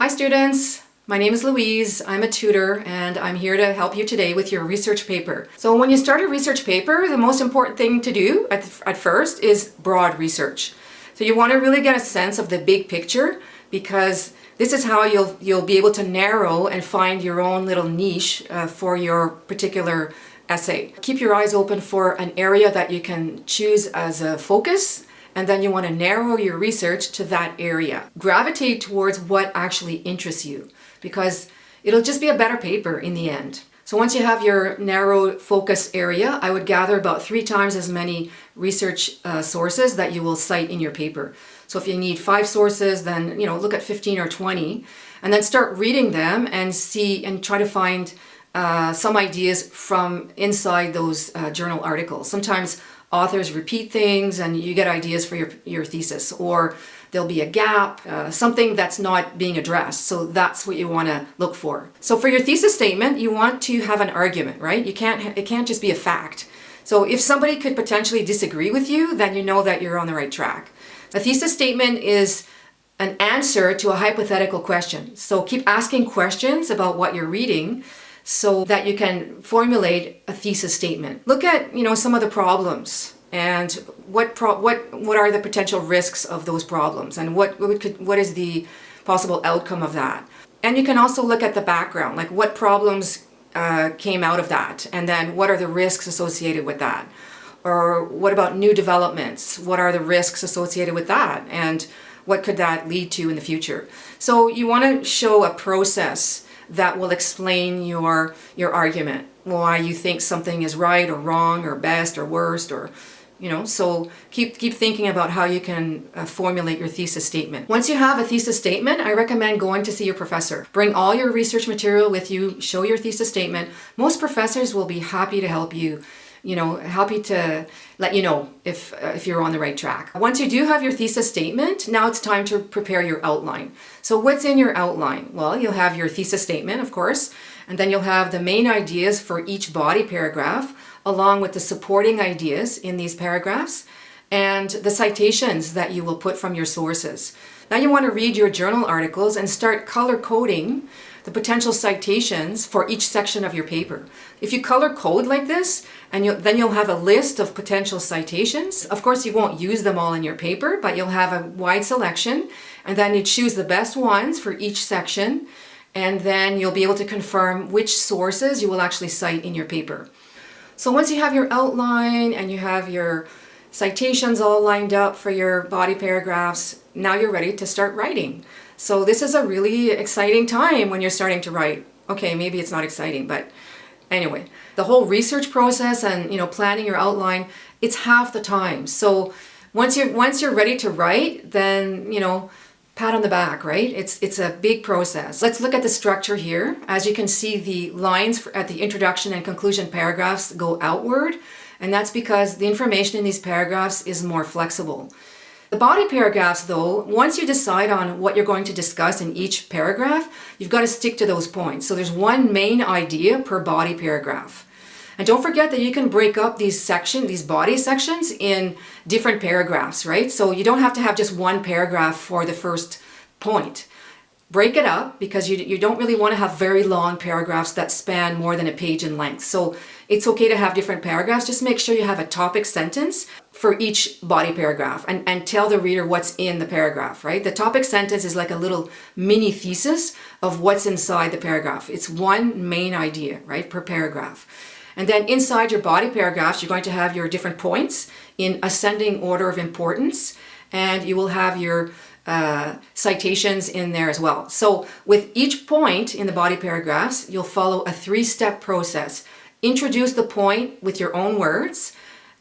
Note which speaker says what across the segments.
Speaker 1: Hi students, my name is Louise. I'm a tutor and I'm here to help you today with your research paper. So when you start a research paper, the most important thing to do at first is broad research. So you want to really get a sense of the big picture, because this is how you'll be able to narrow and find your own little niche for your particular essay. Keep your eyes open for an area that you can choose as a focus, and then you want to narrow your research to that area. Gravitate towards what actually interests you, because it'll just be a better paper in the end. So once you have your narrow focus area, I would gather about 3 times as many research sources that you will cite in your paper. So if you need 5 sources, then look at 15 or 20, and then start reading them and see and try to find some ideas from inside those journal articles. Sometimes authors repeat things and you get ideas for your thesis, or there'll be a gap, something that's not being addressed. So that's what you want to look for. So for your thesis statement, you want to have an argument, right? It can't just be a fact. So if somebody could potentially disagree with you, then you know that you're on the right track. A thesis statement is an answer to a hypothetical question. So keep asking questions about what you're reading so that you can formulate a thesis statement. Look at some of the problems and what are the potential risks of those problems, and what is the possible outcome of that. And you can also look at the background, like what problems came out of that, and then what are the risks associated with that. Or what about new developments? What are the risks associated with that? And what could that lead to in the future? So you want to show a process that will explain your argument, why you think something is right or wrong or best or worst, or so keep thinking about how you can formulate your thesis statement. Once you have a thesis statement, I recommend going to see your professor. Bring all your research material with you, show your thesis statement. Most professors will be happy to help you, happy to let you know if you're on the right track. Once you do have your thesis statement, now it's time to prepare your outline. So what's in your outline? Well, you'll have your thesis statement, of course, and then you'll have the main ideas for each body paragraph, along with the supporting ideas in these paragraphs, and the citations that you will put from your sources. Now you want to read your journal articles and start color coding the potential citations for each section of your paper. If you color code like this, and then you'll have a list of potential citations. Of course, you won't use them all in your paper, but you'll have a wide selection, and then you choose the best ones for each section, and then you'll be able to confirm which sources you will actually cite in your paper. So once you have your outline and you have your citations all lined up for your body paragraphs, now you're ready to start writing. So this is a really exciting time when you're starting to write. Okay, maybe it's not exciting, but anyway, the whole research process and planning your outline, it's half the time. So once you're ready to write, then pat on the back, right? It's a big process. Let's look at the structure here. As you can see, the lines at the introduction and conclusion paragraphs go outward, and that's because the information in these paragraphs is more flexible. The body paragraphs, though, once you decide on what you're going to discuss in each paragraph, you've got to stick to those points. So there's one main idea per body paragraph. And don't forget that you can break up these body sections in different paragraphs, right? So you don't have to have just one paragraph for the first point. Break it up, because you don't really want to have very long paragraphs that span more than a page in length. So it's okay to have different paragraphs. Just make sure you have a topic sentence for each body paragraph, and tell the reader what's in the paragraph, right? The topic sentence is like a little mini thesis of what's inside the paragraph. It's one main idea, right, per paragraph. And then inside your body paragraphs, you're going to have your different points in ascending order of importance, and you will have your citations in there as well. So with each point in the body paragraphs, you'll follow a 3-step process. Introduce the point with your own words,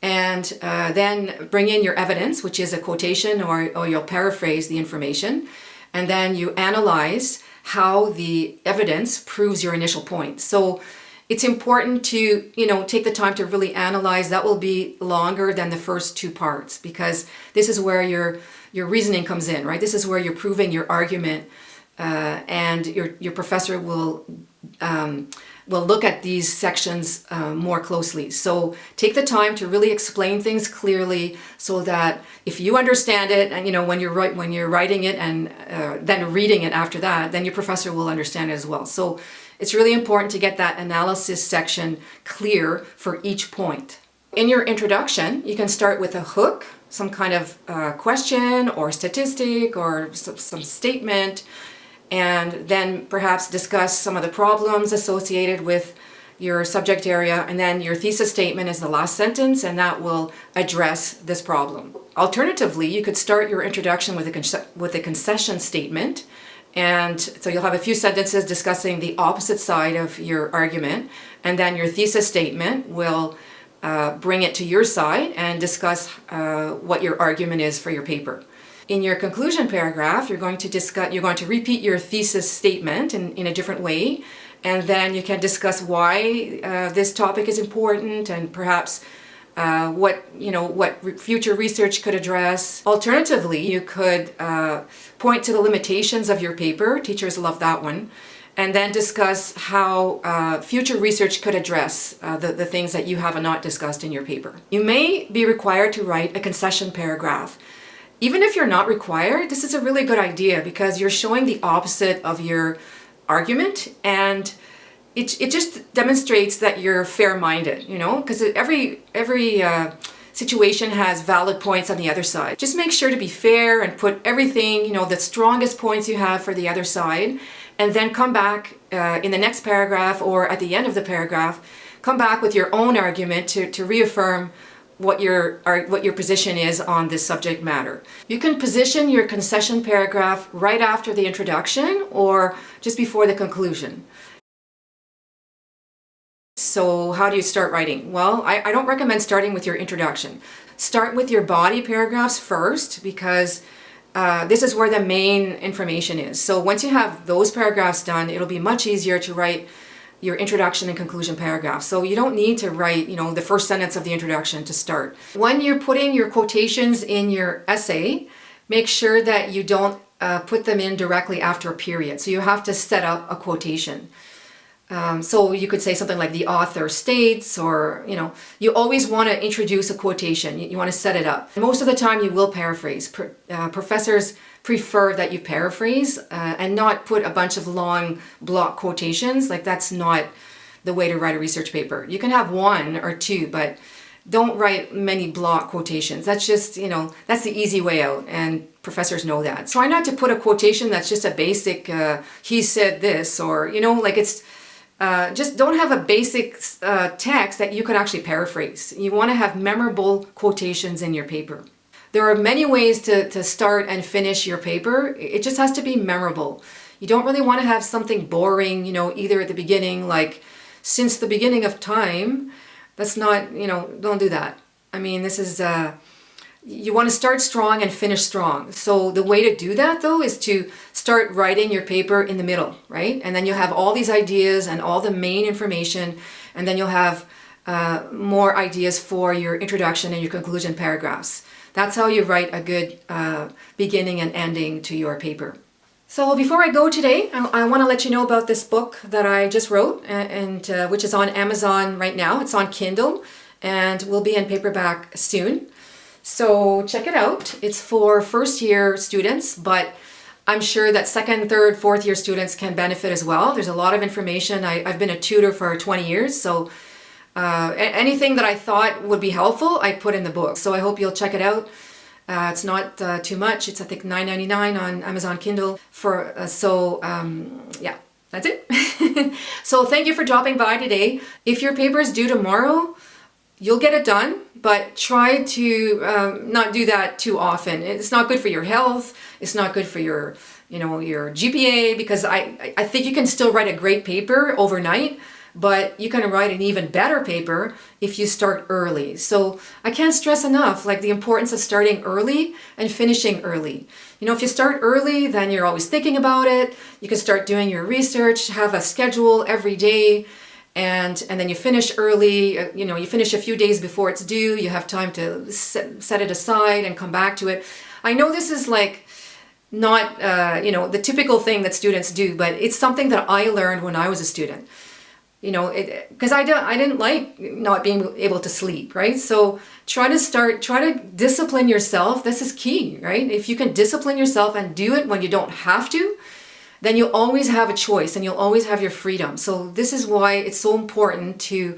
Speaker 1: and then bring in your evidence, which is a quotation, or you'll paraphrase the information. And then you analyze how the evidence proves your initial point. So it's important to take the time to really analyze. That will be longer than the first 2 parts, because this is where your reasoning comes in, right? This is where you're proving your argument, and your professor will will look at these sections more closely. So take the time to really explain things clearly so that if you understand it, and when you're writing it and then reading it after that, then your professor will understand it as well. So it's really important to get that analysis section clear for each point. In your introduction, you can start with a hook, some kind of question or statistic or some statement, and then perhaps discuss some of the problems associated with your subject area, and then your thesis statement is the last sentence, and that will address this problem. Alternatively, you could start your introduction with a concession statement, and so you'll have a few sentences discussing the opposite side of your argument, and then your thesis statement will bring it to your side and discuss what your argument is for your paper. In your conclusion paragraph, you're going to repeat your thesis statement in a different way, and then you can discuss why this topic is important and perhaps what future research could address. Alternatively, you could point to the limitations of your paper. Teachers love that one. And then discuss how future research could address the things that you have not discussed in your paper. You may be required to write a concession paragraph. Even if you're not required, this is a really good idea because you're showing the opposite of your argument, and it just demonstrates that you're fair-minded, because every situation has valid points on the other side. Just make sure to be fair and put everything, the strongest points you have for the other side, and then come back in the next paragraph or at the end of the paragraph, come back with your own argument to reaffirm what your position is on this subject matter. You can position your concession paragraph right after the introduction or just before the conclusion. So how do you start writing? Well, I don't recommend starting with your introduction. Start with your body paragraphs first because this is where the main information is. So once you have those paragraphs done, it'll be much easier to write your introduction and conclusion paragraph. So you don't need to write, the first sentence of the introduction to start. When you're putting your quotations in your essay, make sure that you don't put them in directly after a period. So you have to set up a quotation. So you could say something like the author states, or, you always want to introduce a quotation. You want to set it up. Most of the time you will paraphrase. Professors prefer that you paraphrase and not put a bunch of long block quotations. Like that's not the way to write a research paper. You can have one or two, but don't write many block quotations. That's just, that's the easy way out, and professors know that. Try not to put a quotation that's just a basic, he said this, or, it's, just don't have a basic text that you could actually paraphrase. You want to have memorable quotations in your paper. There are many ways to start and finish your paper. It just has to be memorable. You don't really want to have something boring, either at the beginning, like, since the beginning of time. That's not, don't do that. I mean, this is, you want to start strong and finish strong. So the way to do that, though, is to start writing your paper in the middle, right? And then you'll have all these ideas and all the main information, and then you'll have more ideas for your introduction and your conclusion paragraphs. That's how you write a good beginning and ending to your paper. So before I go today, I want to let you know about this book that I just wrote, and which is on Amazon right now. It's on Kindle and will be in paperback soon. So check it out. It's for first year students, but I'm sure that second, third, fourth year students can benefit as well. There's a lot of information. I've been a tutor for 20 years, so anything that I thought would be helpful, I put in the book. So I hope you'll check it out. It's not too much. It's, I think, $9.99 on Amazon Kindle. Yeah, that's it. So thank you for dropping by today. If your paper is due tomorrow, you'll get it done, but try to not do that too often. It's not good for your health. It's not good for your GPA, because I think you can still write a great paper overnight, but you can write an even better paper if you start early. So I can't stress enough, the importance of starting early and finishing early. If you start early, then you're always thinking about it. You can start doing your research, have a schedule every day, and then you finish early. You finish a few days before it's due. You have time to set it aside and come back to it. I know this is not the typical thing that students do, but it's something that I learned when I was a student. You know, because I didn't like not being able to sleep, right? So try to discipline yourself. This is key, right? If you can discipline yourself and do it when you don't have to, then you'll always have a choice and you'll always have your freedom. So this is why it's so important to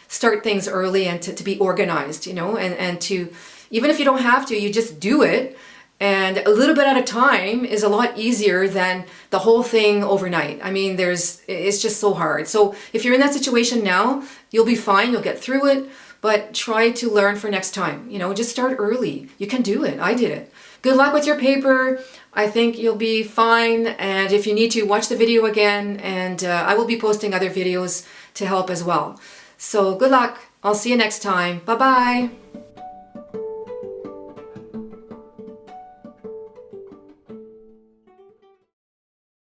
Speaker 1: start things early and to be organized, you know, and to, even if you don't have to, you just do it. And a little bit at a time is a lot easier than the whole thing overnight. I mean, it's just so hard. So if you're in that situation now, you'll be fine, you'll get through it, but try to learn for next time. You know, just start early. You can do it. I did it. Good luck with your paper. I think you'll be fine. And if you need to, watch the video again, and I will be posting other videos to help as well. So good luck. I'll see you next time. Bye-bye.